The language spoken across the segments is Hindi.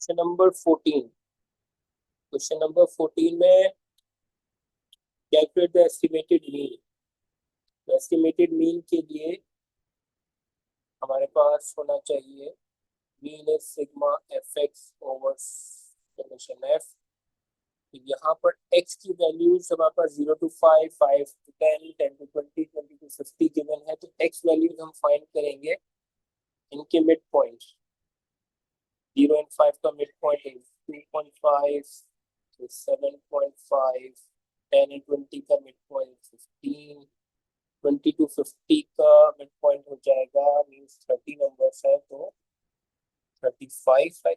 Question number 14। क्वेश्चन नंबर 14 में calculate the estimated mean. Estimated mean के लिए हमारे पास होना चाहिए mean is sigma F x over summation F. यहाँ पर x की वैल्यूज हमारे पास 0 to 5, 5 to 10, 10 to 20, 20 to 50 given है। तो x वैल्यूज हम फाइंड करेंगे इनके मिड पॉइंट। 0 and 5 का मिड पॉइंट 2.5, 7.5, 10 and 20 का मिड पॉइंट 15, 20 to 50 का मिड पॉइंट हो जाएगा मीन्स 30 नंबर्स है तो 35 है।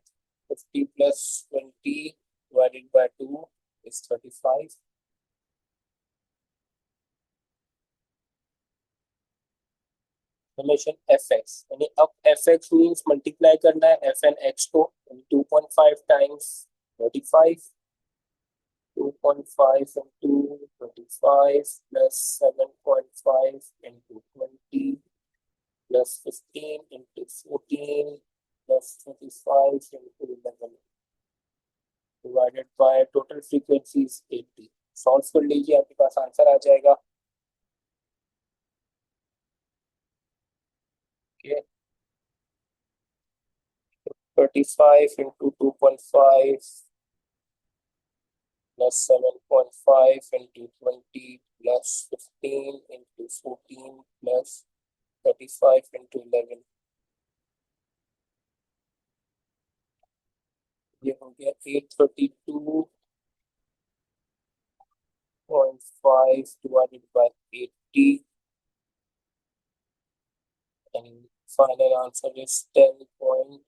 50 + 20 divided by 2 is 35। Summation F x यानी अब एफ एक्स मीन्स मल्टीप्लाई करना है एफ एन एक्स को 2.5 times 35। 2.5 into 25 plus 7.5 into 20 plus 15 into 14 plus 25 into 11 divided by total frequency is 80। Solve कर लीजिए, आपके पास आंसर आ जाएगा। okay? 35 into 2.5 plus 7.5 into 20 plus 15 into 14 plus 35 into 11। ये हो गया 832.5 divided by 80 and final answer is 10.40।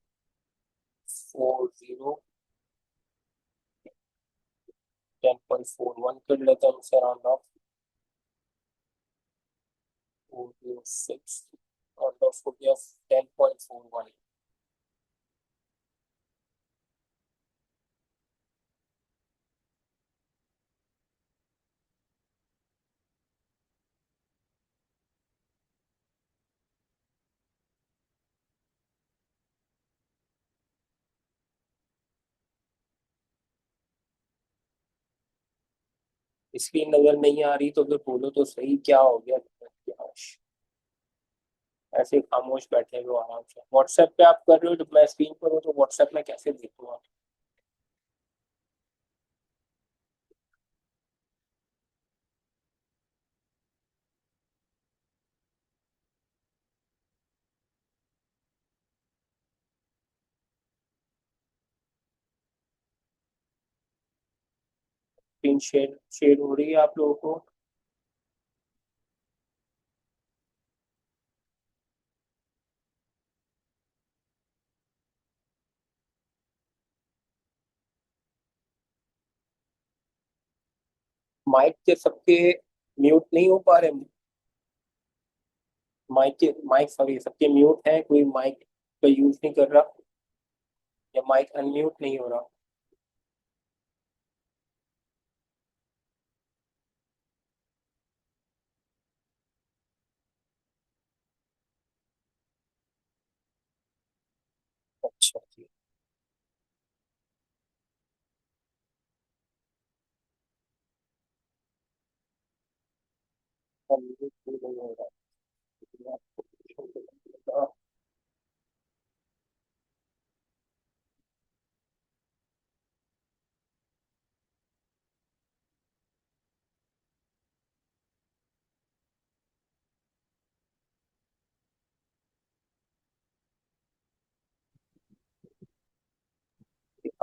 10.41 कर लेते हैं इसे राउंड ऑफ 406 राउंड ऑफ हो गया 10.41। इसकी नजर नहीं आ रही तो फिर बोलो तो सही क्या हो गया। ऐसे खामोश बैठे हो आराम से। व्हाट्सएप पे आप कर रहे हो जब मैं स्क्रीन पर हूँ तो व्हाट्सएप में कैसे देखूंगा। स्क्रीन शेयर शेयर हो रही है आप लोगों को। माइक के सबके म्यूट नहीं हो पा रहे। माइक सॉरी सबके म्यूट है, कोई माइक का यूज नहीं कर रहा या माइक अनम्यूट नहीं हो रहा। अच्छा जी। अनम्यूट भी नहीं हो रहा।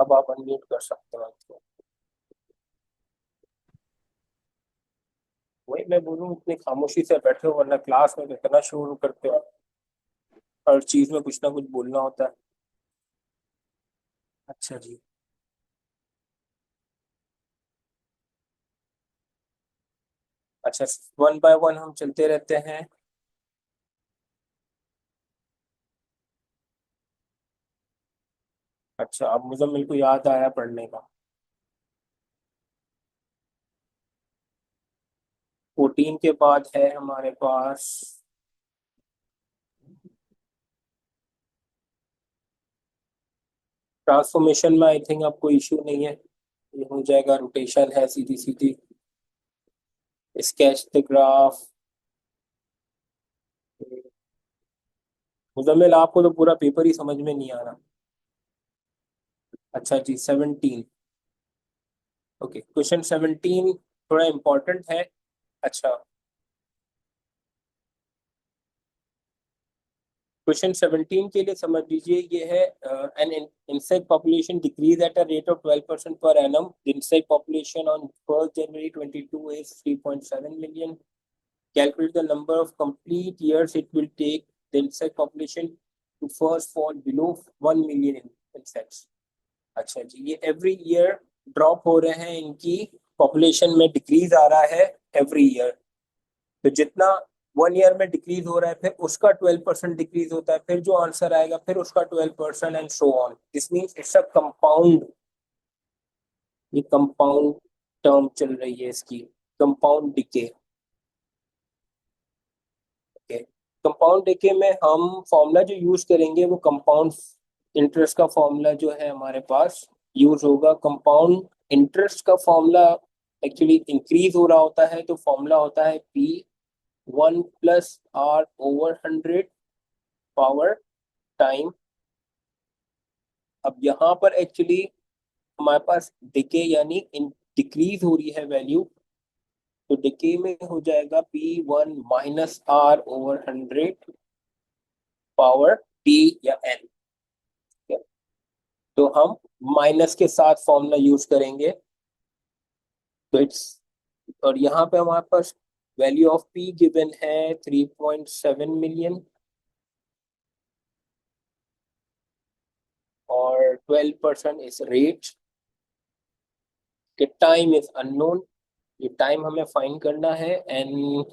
अब आप अनम्यूट कर सकते हो इसको। वही मैं बोलूँ इतनी खामोशी से बैठे हो वरना क्लास में कितना शोर करते हो। हर चीज में कुछ ना कुछ बोलना होता है। अच्छा जी। अच्छा, वन बाय वन हम चलते रहते हैं। अच्छा, अब मुझे मेरे को याद आया पढ़ने का। 14 के बाद है हमारे पास ट्रांसफॉर्मेशन में आई थिंक आपको इश्यू नहीं है, ये हो जाएगा। रोटेशन है सीधी सीधी। Sketch the graph. मुजम्मिल आपको तो पूरा पेपर ही समझ में नहीं आ रहा। अच्छा जी 17। ओके क्वेश्चन 17 थोड़ा इम्पोर्टेंट है। अच्छा क्वेश्चन 17 के लिए समझ लीजिए, ये है an insect population decrease at a rate of 12% per annum. Insect population on 1 January 22 is 3.7 million. Calculate the number of complete years it will take the insect population to first fall below 1 million insects. अच्छा जी, ये एवरी ईयर ड्रॉप हो रहे हैं, इनकी पॉपुलेशन में डिक्रीज आ रहा है एवरी ईयर। तो जितना 1 ईयर में डिक्रीज हो रहा है, फिर उसका 12% डिक्रीज होता है, फिर जो आंसर आएगा फिर उसका 12% and so on. This means it's a compound. ये कंपाउंड टर्म चल रही है इसकी, compound decay. Okay, compound decay में हम फॉर्मूला जो यूज करेंगे वो कंपाउंड इंटरेस्ट का फॉर्मूला जो है हमारे पास यूज होगा। कंपाउंड इंटरेस्ट का फॉर्मूला एक्चुअली इंक्रीज हो रहा होता है, तो फॉर्मूला होता है P1+R/100 पावर टाइम। अब यहाँ पर एक्चुअली हमारे पास डिके यानी डिक्रीज हो रही है वैल्यू, तो डिके में हो जाएगा P1-R/100 पावर टी या एन। तो हम माइनस के साथ फॉर्मूला यूज करेंगे। तो इट्स, और यहाँ पे हमारे पास वैल्यू ऑफ पी गिवन है 3.7 मिलियन और 12% is rate. Time is unknown, ये टाइम हमें फाइंड करना है। एंड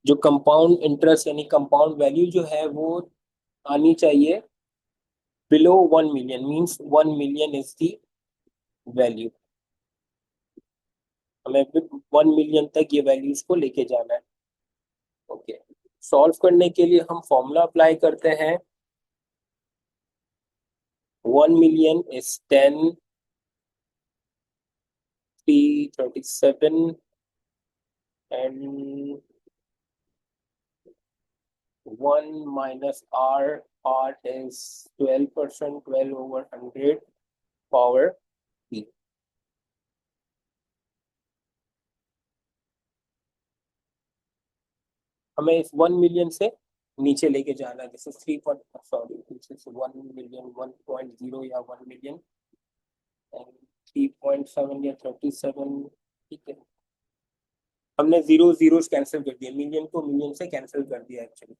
जो कंपाउंड इंटरेस्ट यानी कंपाउंड वैल्यू जो है वो आनी चाहिए below 1 million, means 1 million is the value. हमें 1 मिलियन तक ये वैल्यूज को लेके जाना है। ओके, सॉल्व करने के लिए हम फॉर्मूला अप्लाई करते हैं। 1 million is 10 337 and 1 - R is 12%, 12/100 power P। हमें इस 1 मिलियन से नीचे लेके जाना है। This is 3 point, sorry this is 1 million, 1.0 या 1 मिलियन एंड 3.7 या 37। ठीक है, हमने जीरो जीरो कैंसिल कर दिया, मिलियन को मिलियन से कैंसिल कर दिया एक्चुअली।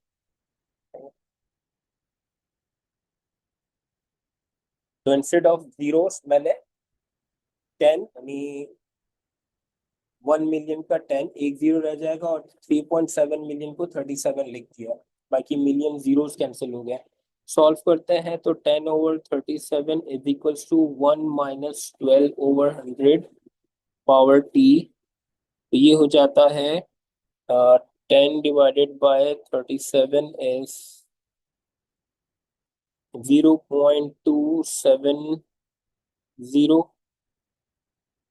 तो इंस्टेड ऑफ जीरोस मैंने 10 यानी 1 मिलियन का 10 एक जीरो रह जाएगा और 3.7 मिलियन को 37 लिख दिया। बाकी मिलियन जीरोस कैंसिल हो गए। सॉल्व करते हैं तो 10/37 is equals to 1 - 12/100 power T. तो ये हो जाता है 10/37 is 0.270,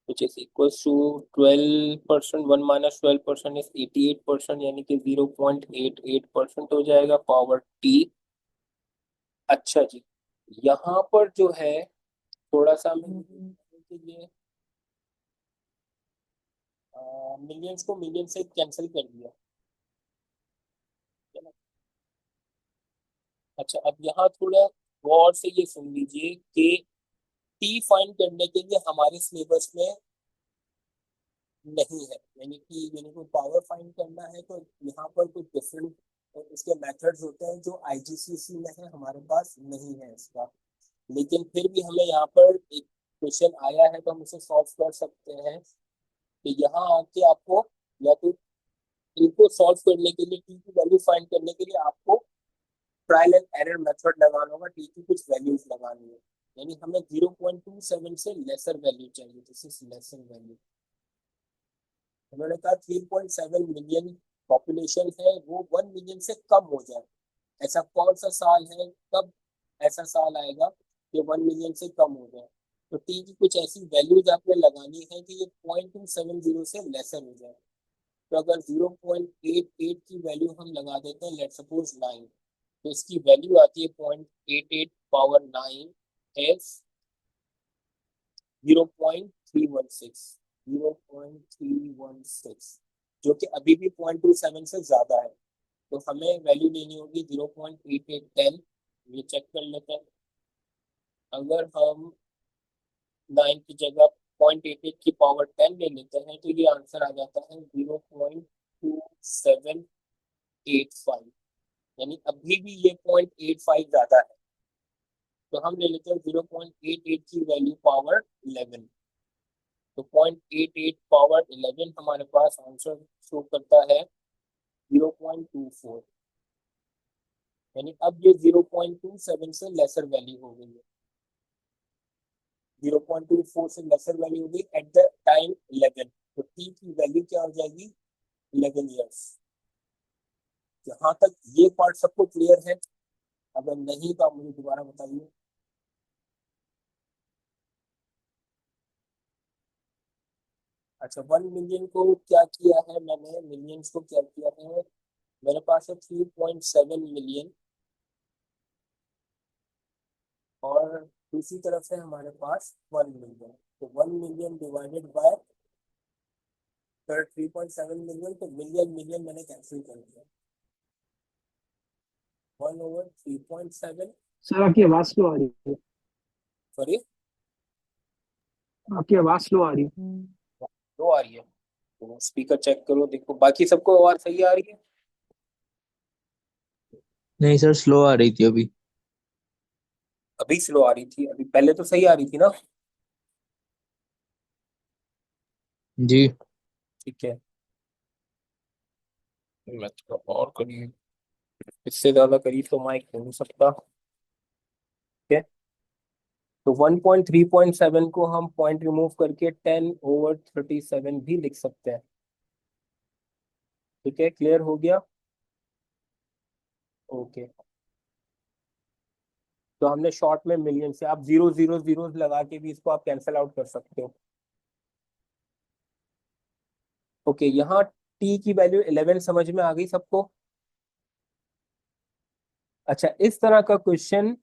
which is equals to 12%। 1 - 12% is 88%, यानी कि 0.88% हो जाएगा पावर टी। अच्छा जी, यहाँ पर जो है थोड़ा सा मैंने के लिए मिलियंस को मिलियन से कैंसिल कर दिया है ना। अच्छा अब यहाँ थोड़ा गौर से ये सुन लीजिए कि टी फाइंड करने के लिए हमारे सिलेबस में नहीं है, यानी कि यानी कोई पावर फाइंड करना है तो यहाँ पर कुछ डिफरेंट इसके मेथड्स होते हैं जो आईजीसीसी में है, हमारे पास नहीं है इसका। लेकिन फिर भी हमें यहाँ पर एक क्वेश्चन आया है तो हम उसे सॉल्व कर सकते हैं। तो यहाँ आके आपको या तो इनको सॉल्व करने के लिए, टी की वैल्यू फाइंड करने के लिए आपको ट्रायल एंड एरर मेथड लगाना होगा, टी की कुछ वैल्यूज लगानी है। यानी हमें 0.27 से लेसर वैल्यू चाहिए, दिस इज लेसर वैल्यू। उन्होंने कहा 3.7 मिलियन पॉपुलेशन है, वो 1 मिलियन से कम हो जाए। ऐसा कौन सा साल है, कब ऐसा साल आएगा ये 1 मिलियन से कम हो जाए। तो टी की कुछ ऐसी वैल्यूज आपने लगानी है कि ये 0.270 से लेसर हो जाए। तो अगर 0.88 की वैल्यू हम लगा देते हैं, लेट सपोज 9, तो इसकी वैल्यू आती है 0.88 पावर 9 एस 0.316, 0.316, जो कि अभी भी 0.27 से ज्यादा है। तो हमें वैल्यू लेनी होगी 0.8810। ये चेक कर लेते हैं। अगर हम 9 की जगह 0.88 की पावर 10 ले लेते हैं तो ये आंसर आ जाता है 0.2785, यानी अभी भी ये 0.85 ज्यादा है। तो हम ले लेते हैं 0.88 की वैल्यू पावर 11। तो 0.88 पावर 11 हमारे पास आंसर शो करता है 0.24, यानी अब ये 0.27 से लेसर वैल्यू हो गई है। 0.24 से लेसर वैल्यू होगी एट द टाइम 11। तो टी की वैल्यू क्या हो जाएगी? 11 ईयर्स। यहाँ तक ये पार्ट सबको क्लियर है? अगर नहीं तो आप मुझे दोबारा बताइए। अच्छा, 1 मिलियन को क्या किया है मैंने, मिलियंस को क्या किया है, मेरे पास है 3.7 मिलियन, और दूसरी तरफ से हमारे पास 1 मिलियन। तो 1 मिलियन डिवाइडेड बाय 3.7 मिलियन, तो मिलियन मिलियन मैंने कैंसिल कर दिया। 1/3.7। सर आपकी आवाज स्लो आ रही है। सॉरी, आपकी आवाज स्लो आ रही है। दो आ रही है? तो स्पीकर चेक करो, देखो बाकी सबको आवाज सही आ रही है? नहीं सर, स्लो आ रही थी अभी। अभी स्लो आ रही थी? अभी पहले तो सही आ रही थी ना? जी। ठीक है, मैं थोड़ा और करीब, इससे ज्यादा करीब तो माइक हो नहीं सकता। ठीक है, तो 1.3.7 को हम पॉइंट रिमूव करके 10/37 भी लिख सकते हैं। ठीक है, क्लियर हो गया? ओके। तो हमने शॉर्ट में मिलियन से, आप जीरो जीरो जीरो लगा के भी इसको आप कैंसिल आउट कर सकते हो। ओके, यहाँ टी की वैल्यू 11 समझ में आ गई सबको? अच्छा, इस तरह का क्वेश्चन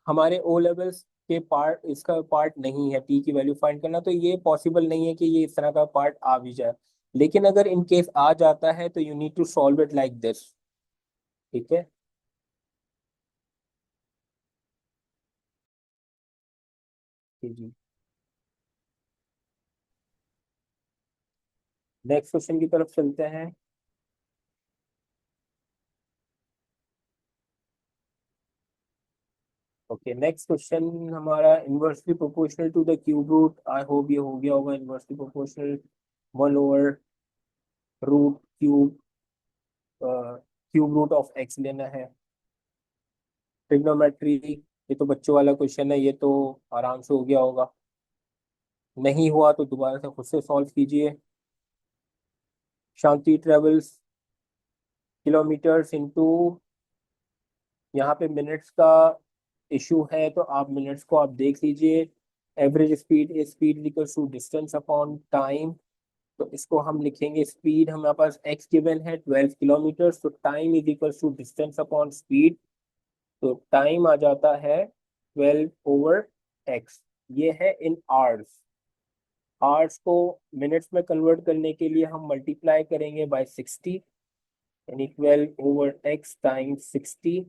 हमारे ओ लेवल्स के पार्ट, इसका पार्ट नहीं है टी की वैल्यू फाइंड करना, तो ये पॉसिबल नहीं है कि ये इस तरह का पार्ट आ भी जाए। लेकिन अगर इन केस आ जाता है तो you need to solve it like this. ठीक है, जी। नेक्स्ट क्वेश्चन की तरफ चलते हैं। ओके, नेक्स्ट क्वेश्चन हमारा inversely proportional to the cube root. I hope ये हो गया होगा। इनवर्सली प्रोपोर्शनल 1/रूट cube, cube root of x लेना है। ट्रिग्नोमेट्री, ये तो बच्चों वाला क्वेश्चन है, ये तो आराम से हो गया होगा। नहीं हुआ तो दोबारा से खुद से सॉल्व कीजिए। शांति ट्रेवल्स किलोमीटर्स इनटू, यहाँ पे मिनट्स का इशू है तो आप मिनट्स को आप देख लीजिए। Average speed is speed equals to distance upon time. तो इसको हम लिखेंगे, स्पीड हमारे पास एक्स गिवन है 12 किलोमीटर, तो time is equals to distance upon speed. तो टाइम आ जाता है 12/x। ये है इन आवर्स। आवर्स को मिनट्स में कन्वर्ट करने के लिए हम मल्टीप्लाई करेंगे बाय 60, यानी 12/x टाइम्स 60।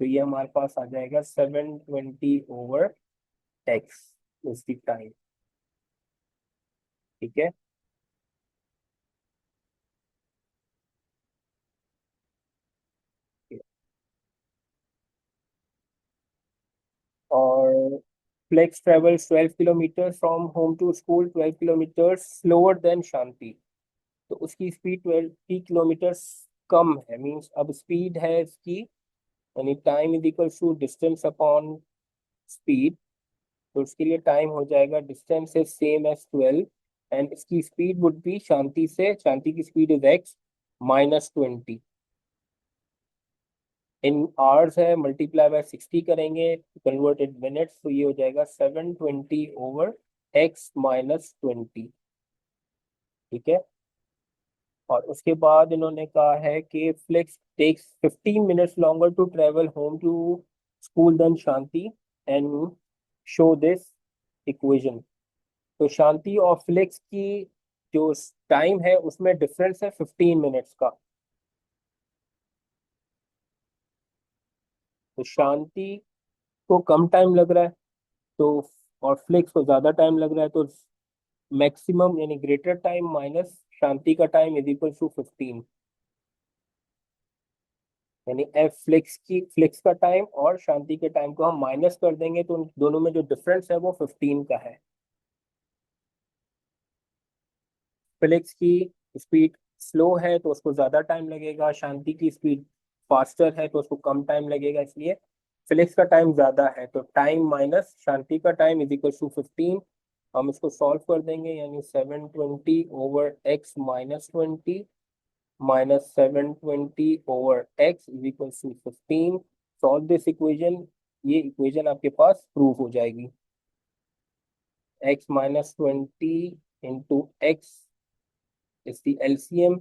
तो ये हमारे पास आ जाएगा 720/x इज द टाइम। ठीक है, और Felix travels 12 kilometre from home to school, 12 kilometre slower than Shanti. तो उसकी स्पीड 20 किलोमीटर कम है, मीन्स अब स्पीड है इसकी, यानी time is equal to distance upon speed. तो उसके लिए टाइम हो जाएगा distance is same as 12, and इसकी स्पीड वुड बी, शांति से, शांति की speed is X -20। In hours है, मल्टीप्लाई बाय 60 करेंगे, कन्वर्टेड मिनट्स, तो ये हो जाएगा 720 ओवर x माइनस 20। ठीक है। और उसके बाद इन्होंने कहा है कि Flex takes 15 minutes longer to travel home to school than Shanti and show this equation. तो शांति और फ्लेक्स की जो टाइम है उसमें डिफरेंस है 15 मिनट्स का। तो शांति को कम टाइम लग रहा है, तो और फ्लेक्स को ज्यादा टाइम लग रहा है, तो मैक्सिमम यानी ग्रेटर टाइम माइनस शांति का टाइम इज इक्वल टू 15। यानी एफ फ्लिक्स का टाइम और शांति के टाइम को हम माइनस कर देंगे तो उन दोनों में जो डिफरेंस है वो 15 का है। फ्लिक्स की स्पीड स्लो है तो उसको ज्यादा टाइम लगेगा, शांति की स्पीड फास्टर है तो उसको कम टाइम लगेगा, इसलिए फ्लिक्स का टाइम ज्यादा है, तो टाइम माइनस शांति का टाइम इज इक्वल टू 15। हम इसको सॉल्व कर देंगे, यानी 720 over x minus 20 minus 720 over x is equals to 15. Solve this equation. ये इक्वेशन आपके पास प्रूव हो जाएगी। x minus 20 into x is the LCM,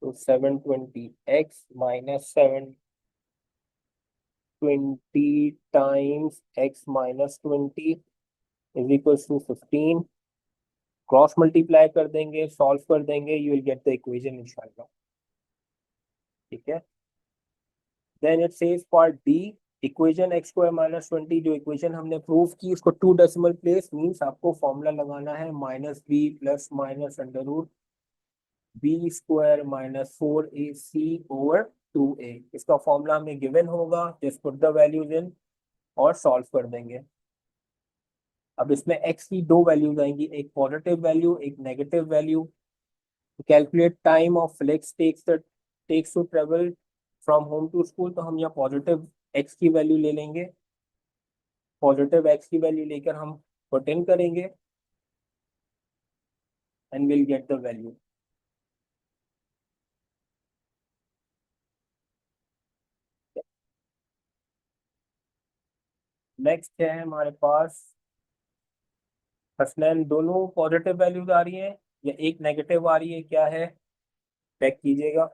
तो 720x minus 720 times x minus 20 is equals to 15। Cross multiply कर देंगे, सॉल्व कर देंगे, you will get the equation इंशाल्लाह। ठीक है। Then it says part D, equation X square minus 20, जो इक्वेशन हमने प्रूव की उसको 2 डेसिमल प्लेस मीन्स आपको फॉर्मूला लगाना है minus B plus minus under root B square minus 4ac over 2a। इसका फॉर्मूला हमें गिवन होगा, just put the values in और सॉल्व कर देंगे। अब इसमें x की दो वैल्यूज आएंगी, एक पॉजिटिव वैल्यू एक negative value. Calculate time of Flex takes to travel from home to school, तो हम यहाँ पॉजिटिव x की वैल्यू ले लेंगे, पॉजिटिव x की वैल्यू लेकर हम पुट इन करेंगे and will get the value. Next है हमारे पास, हसनैन दोनों पॉजिटिव वैल्यूज आ रही है या एक नेगेटिव आ रही है, क्या है चेक कीजिएगा।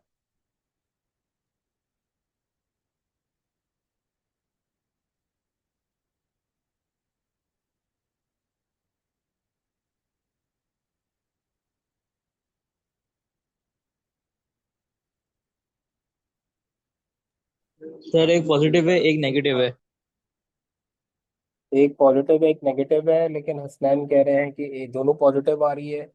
सर एक पॉजिटिव है एक नेगेटिव है। एक पॉजिटिव एक नेगेटिव है, लेकिन हसनैन कह रहे हैं कि ये दोनों पॉजिटिव आ रही है।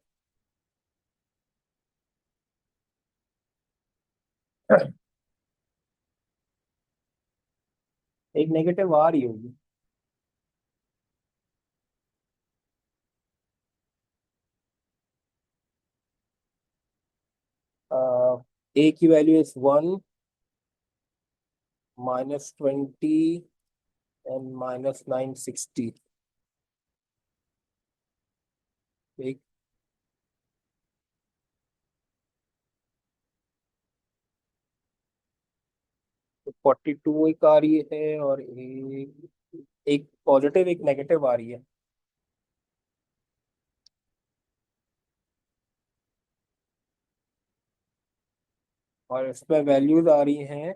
एक नेगेटिव आ रही होगी। ए की value is 1 minus 20 and minus 960। एक 42 एक आ रही है और एक एक पॉजिटिव एक नेगेटिव आ रही है। और इसमें वैल्यूज आ रही हैं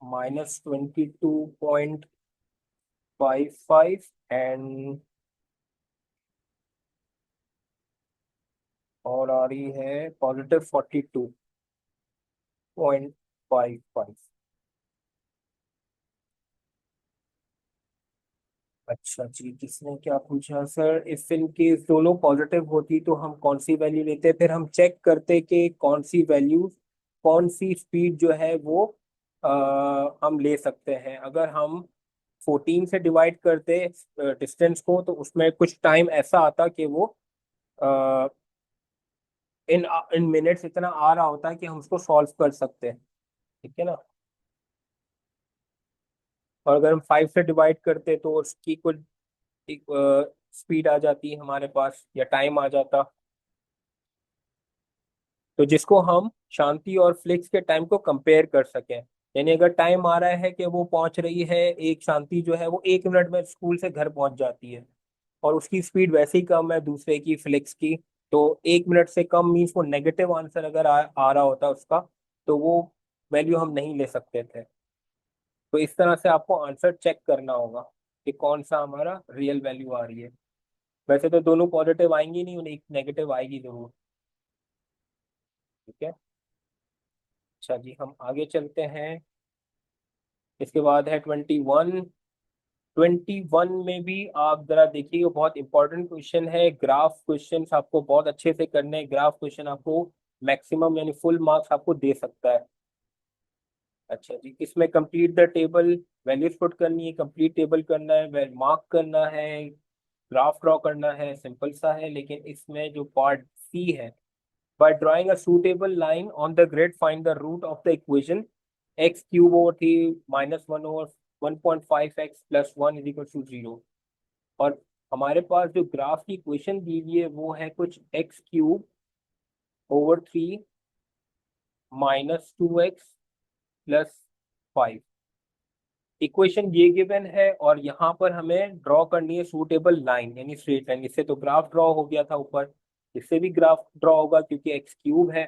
-22.55 एंड और आ रही है +42.55। अच्छा जी, किसने क्या पूछा सर, इफ इन केस दोनों पॉजिटिव होती तो हम कौन सी वैल्यू लेते, फिर हम चेक करते कि कौन सी वैल्यू कौन सी स्पीड जो है वो हम ले सकते हैं। अगर हम 14 से डिवाइड करते डिस्टेंस को तो उसमें कुछ टाइम ऐसा आता कि वो अ, इन इन मिनट्स इतना आ रहा होता है कि हम उसको सॉल्व कर सकते हैं। ठीक है ना। और अगर हम 5 से डिवाइड करते तो उसकी कुछ स्पीड आ जाती हमारे पास या टाइम आ जाता, तो जिसको हम शांति और फ्लिक्स के टाइम को कंपेयर कर सकें। यानी अगर टाइम आ रहा है कि वो पहुंच रही है, एक शांति जो है वो 1 मिनट में स्कूल से घर पहुंच जाती है, और उसकी स्पीड वैसे ही कम है दूसरे की, फ्लिक्स की, तो 1 मिनट से कम मीन्स वो नेगेटिव आंसर अगर आ रहा होता उसका, तो वो वैल्यू हम नहीं ले सकते थे। तो इस तरह से आपको आंसर चेक करना होगा कि कौन सा हमारा रियल वैल्यू आ रही है। वैसे तो दोनों पॉजिटिव आएंगी नहीं, उन्हें एक नेगेटिव आएगी जरूर। ठीक है, अच्छा जी हम आगे चलते हैं। इसके बाद है 21। 21 में भी आप जरा देखिए, बहुत इंपॉर्टेंट क्वेश्चन है। ग्राफ क्वेश्चन आपको बहुत अच्छे से करने हैं। ग्राफ क्वेश्चन आपको मैक्सिमम यानी फुल मार्क्स आपको दे सकता है। अच्छा जी, इसमें complete the table, values put करनी है, कंप्लीट टेबल करना है, मार्क करना है, ग्राफ ड्रॉ करना है, सिंपल सा है। लेकिन इसमें जो पार्ट सी है, by drawing a suitable line on the grid find the root of the equation x cube over 3 minus 1 over 1.5x plus 1 is equal to 0। और हमारे पास जो ग्राफ की इक्वेशन दी हुई है वो है कुछ x cube over 3 minus 2x plus 5। Equation ये गिवन है और यहाँ पर हमें ड्रॉ करनी है सूटेबल लाइन यानी स्ट्रेट लाइन। इससे तो ग्राफ ड्रॉ हो गया था ऊपर, इससे भी ग्राफ ड्रॉ होगा क्योंकि एक्स क्यूब है।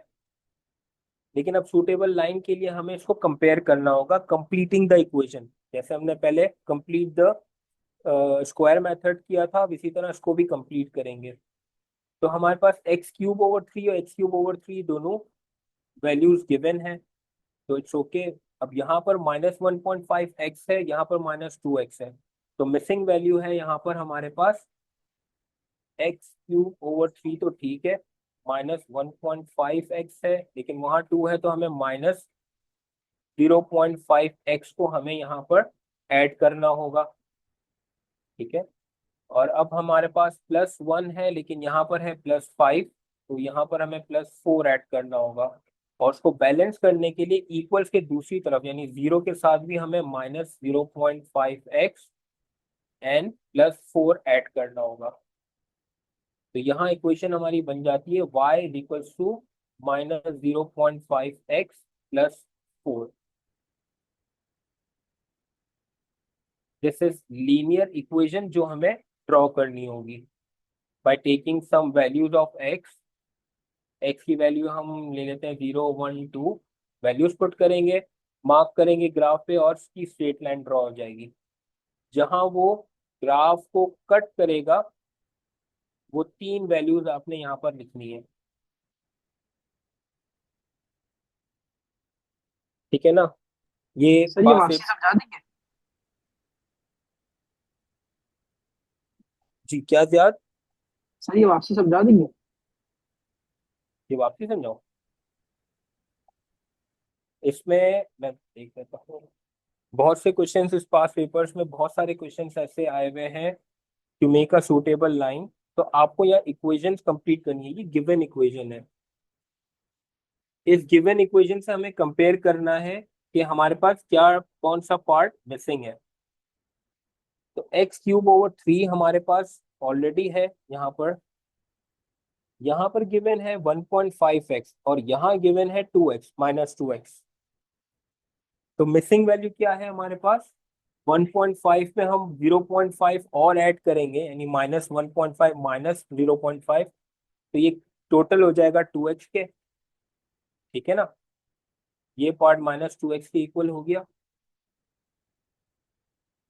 लेकिन अब सूटेबल लाइन के लिए हमें इसको कंपेयर करना होगा कंप्लीटिंग द इक्वेशन। जैसे हमने पहले कंप्लीट द स्क्वायर मेथड किया था, अब इसी तरह इसको भी कंप्लीट करेंगे। तो हमारे पास एक्स क्यूब ओवर 3 और एक्स क्यूब ओवर 3 दोनों वैल्यूज गिवन है, तो इट्स ओके। अब यहाँ पर -1.5x है, यहाँ पर -2x है, तो मिसिंग वैल्यू है यहाँ पर हमारे पास x³ तो ठीक है, -1.5x है, लेकिन वहाँ 2 है तो हमें -0.5x को हमें यहाँ पर ऐड करना होगा। ठीक है, और अब हमारे पास +1 है लेकिन यहाँ पर है +5, तो यहाँ पर हमें +4 ऐड करना होगा। और उसको बैलेंस करने के लिए इक्वल्स के दूसरी तरफ यानी 0 के साथ भी हमें -0.5x एंड +4 ऐड करना होगा। तो यहाँ इक्वेशन हमारी बन जाती है y is equals to -0.5x plus 4। This is linear equation जो हमें ड्रॉ करनी होगी by taking some values of x। x की वैल्यू हम ले लेते हैं 0 1 2, वैल्यूज पुट करेंगे, मार्क करेंगे ग्राफ पे और उसकी स्ट्रेट लाइन ड्रॉ हो जाएगी। जहां वो ग्राफ को कट करेगा वो 3 वैल्यूज आपने यहाँ पर लिखनी है। ठीक है ना, ये सर ये पास वापसी समझा देंगे? जी क्या याद, सर ये वापसी समझा देंगे? ये वापसी समझाओ। इसमें मैं देख लेता हूँ, बहुत से क्वेश्चंस इस पास पेपर्स में, बहुत सारे क्वेश्चंस ऐसे आए हुए हैं to make a suitable line. तो आपको यह इक्वेशंस कंप्लीट करनी है, ये गिवन इक्वेशन है। इस गिवन इक्वेशन से हमें कंपेयर करना है कि हमारे पास क्या कौन सा पार्ट मिसिंग है। तो x³ ओवर 3 हमारे पास ऑलरेडी है यहाँ पर, यहाँ पर गिवन है 1.5x और यहाँ गिवन है 2x -2x। तो मिसिंग वैल्यू क्या है हमारे पास, 1.5 पे हम 0.5 और ऐड करेंगे यानी -1.5 -0.5, तो ये टोटल हो जाएगा 2x के। ठीक है ना, ये पार्ट -2x के इक्वल हो गया।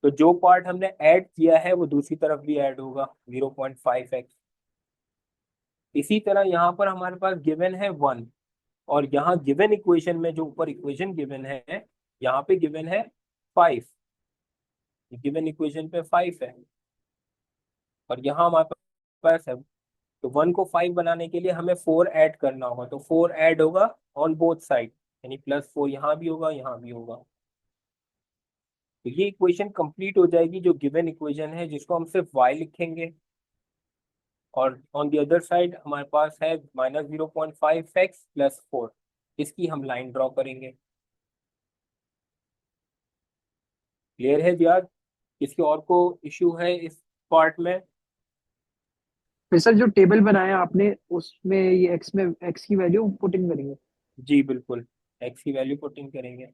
तो जो पार्ट हमने ऐड किया है वो दूसरी तरफ भी ऐड होगा 0.5x। इसी तरह यहाँ पर हमारे पास गिवन है 1, और यहाँ गिवन इक्वेशन में जो ऊपर इक्वेशन गिवन है यहाँ पे गिवन है 5, गिवन इक्वेशन पे 5 है और यहाँ हमारे पास है। तो 1 को 5 बनाने के लिए हमें 4 ऐड करना होगा, तो 4 ऐड होगा ऑन बोथ साइड यानी +4 यहाँ भी होगा यहाँ भी होगा। तो ये इक्वेशन कंप्लीट हो जाएगी जो गिवन इक्वेशन है, जिसको हम सिर्फ y लिखेंगे। और ऑन द अदर साइड हमारे पास है -0.5x प्लस 4, इसकी हम लाइन ड्रॉ करेंगे। क्लियर है याद, किसी और को इश्यू है इस पार्ट में? फिर सर जो टेबल बनाया आपने उसमें ये एक्स में एक्स की वैल्यू पुट इन करेंगे? जी बिल्कुल, x की वैल्यू पुट इन करेंगे।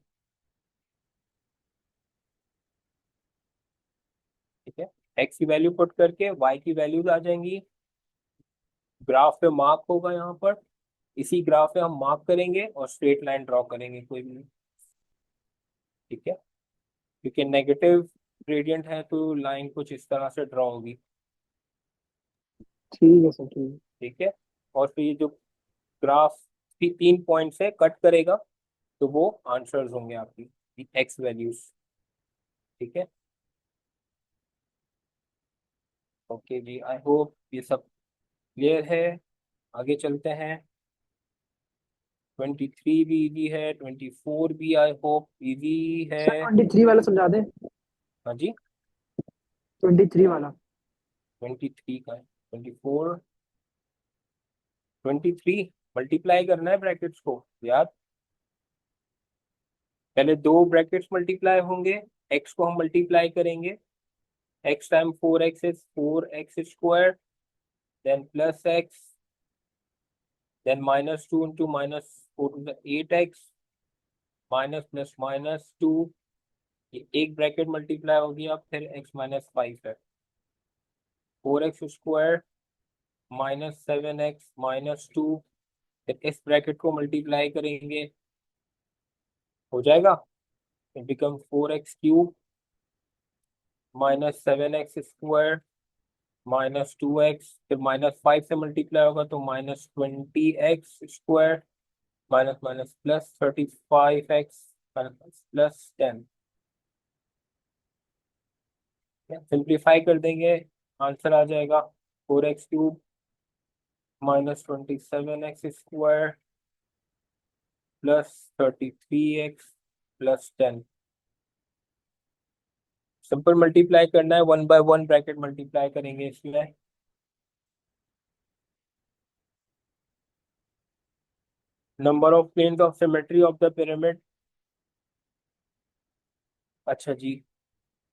ठीक है, एक्स की वैल्यू पुट करके वाई की वैल्यूज आ जाएंगी, ग्राफ पे मार्क होगा यहाँ पर, इसी ग्राफ पे हम मार्क करेंगे और स्ट्रेट लाइन ड्रॉ करेंगे कोई भी, ठीक है, क्योंकि नेगेटिव ग्रेडियंट है तो लाइन कुछ इस तरह से ड्रॉ होगी, ठीक है सर, ठीक है। ठीक है। और फिर ये जो ग्राफ 3 पॉइंट से कट करेगा तो वो आंसर्स होंगे आपकी एक्स वैल्यूज, ठीक है। ओके जी, आई होप ये सब क्लियर है। आगे चलते हैं। 23 भी इजी है, 24 भी आई होप इजी है। सर 23 वाला समझा दें। हाँ जी, 23 वाला। 23 का है, 24, 23 मल्टीप्लाई करना है ब्रैकेट्स को याद, पहले दो ब्रैकेट्स मल्टीप्लाई होंगे, एक्स को हम मल्टीप्लाई करेंगे, X time 4x is 4x square, then plus X, then -2 into -4 to the 8x, minus plus -2, ये एक ब्रैकेट मल्टीप्लाई हो गया, फिर x-5 है, 4x स्क्वायर -7x-2, फिर इस ब्रैकेट को मल्टीप्लाई करेंगे, हो जाएगा, it become 4x³ -7x square -2x, फिर -5 से मल्टीप्लाई होगा तो -20x square, minus minus plus 35x, plus 10, simplify कर देंगे, आंसर आ जाएगा 4x³ -27x square +33x +10। Simple multiply करना है, 1 बाय 1 ब्रैकेट मल्टीप्लाई करेंगे इसमें, number of planes of symmetry of the pyramid. अच्छा जी,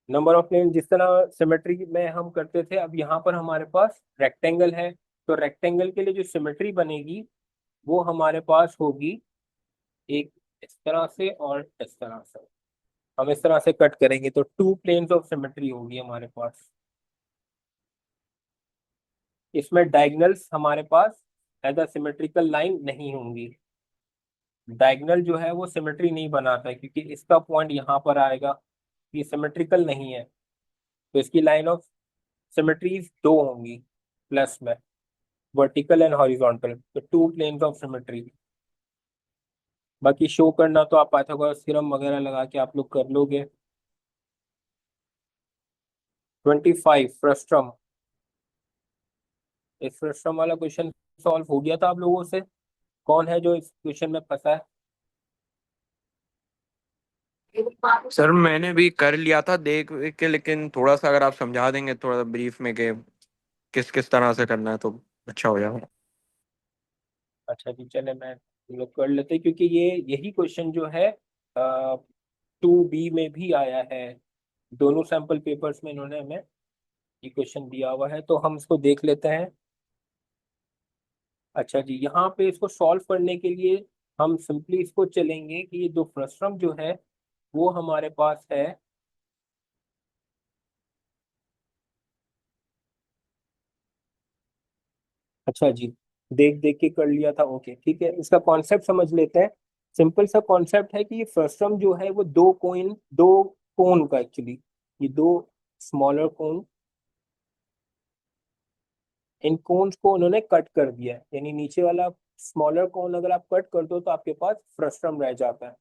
नंबर ऑफ प्लेन जिस तरह सिमेट्री में हम करते थे, अब यहाँ पर हमारे पास रेक्टेंगल है, तो रेक्टेंगल के लिए जो सिमेट्री बनेगी वो हमारे पास होगी एक इस तरह से और इस तरह से, हम इस तरह से कट करेंगे तो 2 प्लेन्स ऑफ सिमेट्री होगी हमारे पास। इसमें डायगनल्स हमारे पास एज अ सिमेट्रिकल लाइन नहीं होंगी, डायगनल जो है वो सिमेट्री नहीं बनाता है क्योंकि इसका पॉइंट यहाँ पर आएगा, ये सिमेट्रिकल नहीं है, तो इसकी लाइन ऑफ सिमेट्रीज दो होंगी प्लस में, वर्टिकल एंड हॉरिजॉन्टल, तो 2 प्लेन्स ऑफ सिमेट्री। बाकी शो करना तो आप पाइथागोरस थ्योरम वगैरह लगा के आप लोग कर लोगे। 25 फ्रस्ट्रम, इस फ्रस्ट्रम वाला क्वेश्चन सॉल्व हो गया था आप लोगों से, कौन है जो इस क्वेश्चन में फंसा है? सर मैंने भी कर लिया था देख के, लेकिन थोड़ा सा अगर आप समझा देंगे थोड़ा ब्रीफ में कि किस किस तरह से करना है तो अच्छा हो जाएगा। अच्छा जी, चले मैं हम लोग कर लेते हैं, क्योंकि ये यही क्वेश्चन जो है 2B में भी आया है, दोनों सैंपल पेपर्स में इन्होंने हमें ये क्वेश्चन दिया हुआ है, तो हम इसको देख लेते हैं। अच्छा जी, यहाँ पे इसको सॉल्व करने के लिए हम सिंपली इसको चलेंगे कि ये जो फ्रस्ट्रम जो है वो हमारे पास है, अच्छा जी, देख देख के कर लिया था, ओके ठीक है, इसका कॉन्सेप्ट समझ लेते हैं। सिंपल सा कॉन्सेप्ट है कि ये फ्रस्ट्रम जो है वो दो कोन का एक्चुअली, ये दो स्मॉलर कोन, इन कोन्स को उन्होंने कट कर दिया है, यानी नीचे वाला स्मॉलर कोन अगर आप कट कर दो तो आपके पास फ्रस्ट्रम रह जाता है,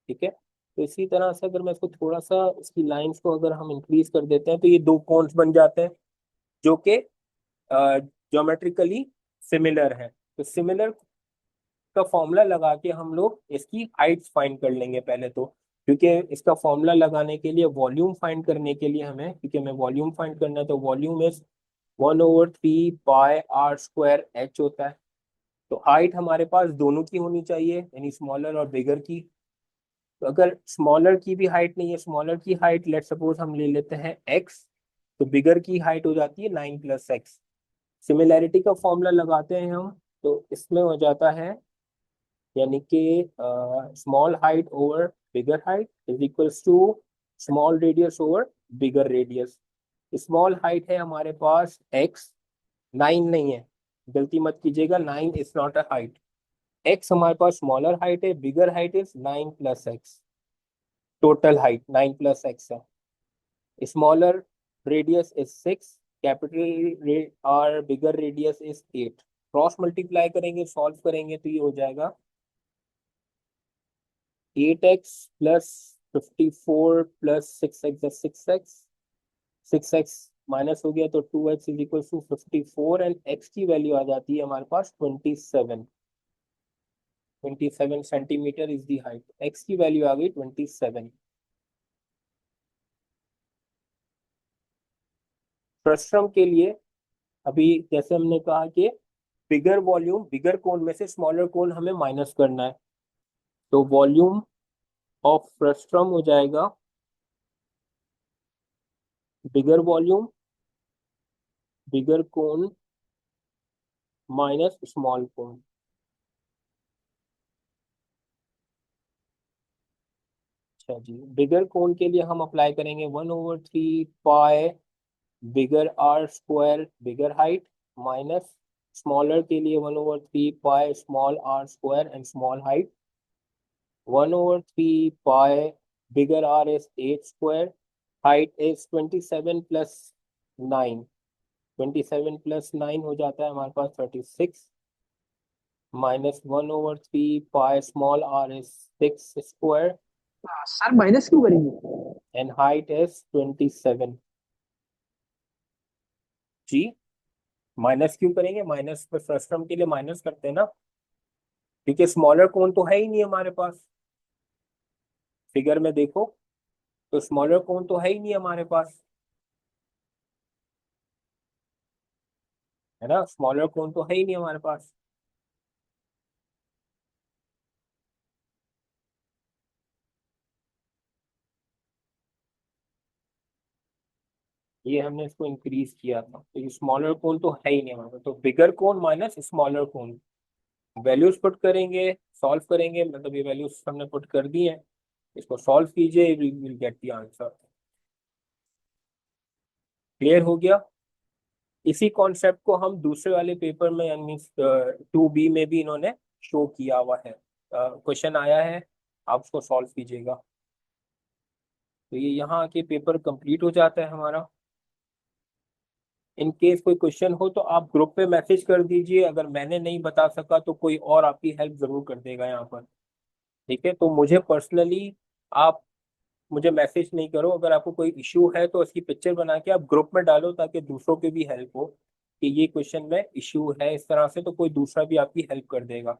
ठीक है। तो इसी तरह से अगर मैं इसको थोड़ा सा इसकी लाइंस को अगर हम इंक्रीज कर देते हैं तो ये दो कोन्स बन जाते हैं जो कि ज्योमेट्रिकली सिमिलर है, तो सिमिलर का फॉर्मूला लगा के हम लोग इसकी हाइट्स फाइंड कर लेंगे पहले तो, क्योंकि इसका फॉर्मूला लगाने के लिए वॉल्यूम फाइंड करने के लिए हमें, क्योंकि हमें वॉल्यूम फाइंड करना है, तो volume is 1/3 pi r² h होता है, तो हाइट हमारे पास दोनों की होनी चाहिए, यानी स्मॉलर और बिगर की। तो अगर स्मॉलर की भी हाइट नहीं है, स्मॉलर की हाइट लेट सपोज हम ले लेते हैं x, तो बिगर की हाइट हो जाती है 9 + x, सिमिलैरिटी का फॉर्मूला लगाते हैं हम, तो इसमें हो जाता है, यानी कि small height over bigger height is equals to small radius over bigger radius, small height है हमारे पास x, 9 नहीं है, गलती मत कीजिएगा, 9 is not a height. x हमारे पास स्मॉलर हाइट है, bigger height is 9 plus x, total height 9 plus x है। स्मॉलर रेडियस इज 6, कैपिटल और bigger radius is 8। Cross multiply करेंगे, सॉल्व करेंगे तो ये हो जाएगा 8x plus 54 plus 6x, 6x, 6x minus हो गया तो 2x is equal to 54 and x की वैल्यू आ जाती है हमारे पास 27। 27 centimetre is the height, x की वैल्यू आ गई 27। फ्रस्ट्रम के लिए अभी जैसे हमने कहा कि बिगर वॉल्यूम, बिगर कोन में से स्मॉलर कोन हमें माइनस करना है, तो वॉल्यूम ऑफ फ्रस्ट्रम हो जाएगा बिगर वॉल्यूम, बिगर कोन माइनस स्मॉल कोन। अच्छा जी, बिगर कोन के लिए हम अप्लाई करेंगे 1/3 pi bigger R square bigger height, minus smaller के लिए 1/3 pi small R square and small height. 1/3 pi bigger R is 8 square, height is 27 plus 9, 27 plus 9 हो जाता है हमारे पास 36, minus 1/3 pi small R is 6 square sir minus क्यों करेंगे? And height is 27। जी, माइनस क्यों करेंगे? माइनस पर फ्रस्टम के लिए माइनस करते हैं ना, क्योंकि स्मॉलर कोन तो है ही नहीं हमारे पास। फिगर में देखो तो स्मॉलर कोन तो है ही नहीं हमारे पास, है ना, स्मॉलर कोन तो है ही नहीं हमारे पास। ये हमने इसको इंक्रीज किया था, तो ये स्मॉलर कोन तो है ही नहीं हमारे पास, तो बिगर कोन माइनस स्मॉलर कोन। वैल्यूज पुट करेंगे, सॉल्व करेंगे, मतलब ये वैल्यूज हमने पुट कर दी है, इसको सॉल्व कीजिए, will get the answer. Clear हो गया? इसी कॉन्सेप्ट को हम दूसरे वाले पेपर में यानी 2B में भी इन्होंने शो किया हुआ है, क्वेश्चन आया है, आप उसको सॉल्व कीजिएगा। तो ये यहाँ आके पेपर कंप्लीट हो जाता है हमारा। इन केस कोई क्वेश्चन हो तो आप ग्रुप पे मैसेज कर दीजिए, अगर मैंने नहीं बता सका तो कोई और आपकी हेल्प जरूर कर देगा यहाँ पर। ठीक है, तो मुझे पर्सनली आप मुझे मैसेज नहीं करो, अगर आपको कोई इश्यू है तो उसकी पिक्चर बना के आप ग्रुप में डालो, ताकि दूसरों की भी हेल्प हो कि ये क्वेश्चन में इश्यू है इस तरह से, तो कोई दूसरा भी आपकी हेल्प कर देगा।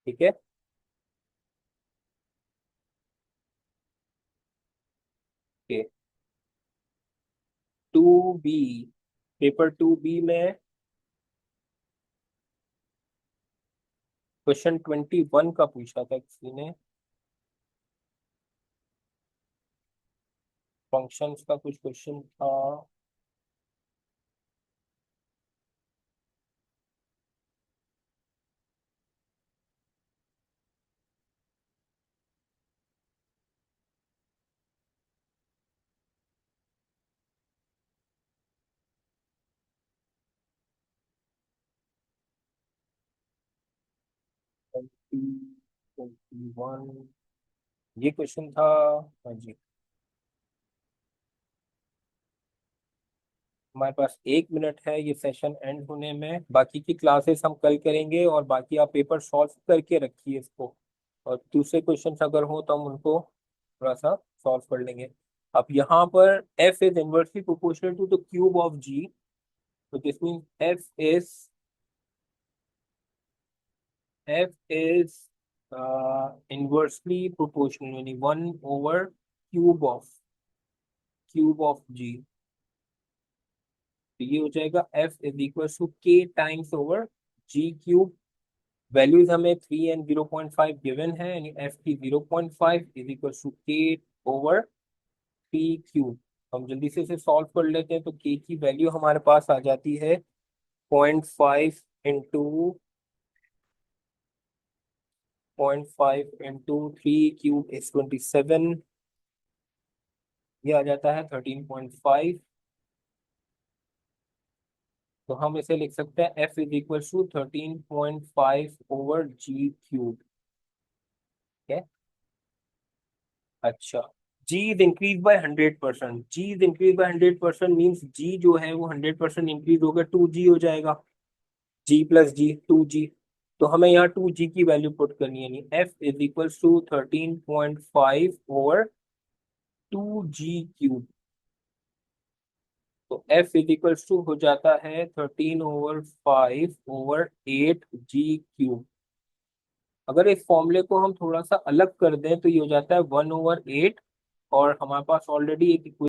ठीक है, ओके। 2B, पेपर 2B में क्वेश्चन 21 का पूछा था किसी ने, फंक्शंस का कुछ क्वेश्चन था। ट्वेंटी 21, ये क्वेश्चन था। हाँ जी, हमारे पास 1 मिनट है ये सेशन एंड होने में, बाकी की क्लासेस हम कल करेंगे, और बाकी आप पेपर सॉल्व करके रखिए इसको, और दूसरे क्वेश्चंस अगर हो तो हम उनको थोड़ा सा सॉल्व कर लेंगे। अब यहाँ पर f is inversely proportional to the cube of g, तो this mean f is inversely proportional, यानी 1/क्यूब ऑफ g, तो ये हो जाएगा f is equal to k times over g cube. Values हमें 3 एंड 0.5 गिवन है, यानी f की 0.5 is equal to k over 3 cube. हम जल्दी से इसे सॉल्व कर लेते हैं, तो k की वैल्यू हमारे पास आ जाती है 0.5 3 क्यूब इज 27, ये आ जाता है 13.5 तो हम इसे लिख सकते हैं F is equal to 13.5 over G cube. है अच्छा, G is increase by 100%। G is increase by 100% means G जो है वो 100% इंक्रीज होकर 2G हो जाएगा। G प्लस जी 2G। तो हमें यहाँ 2G की वैल्यू पुट करनी है, यानी F is equal to 13.5 over 2G cube. तो F इज इक्वल टू हो जाता है 13/5/8G क्यूब। अगर इस फॉर्मूले को हम थोड़ा सा अलग कर दें तो ये हो जाता है 1/8, और हमारे पास ऑलरेडी एक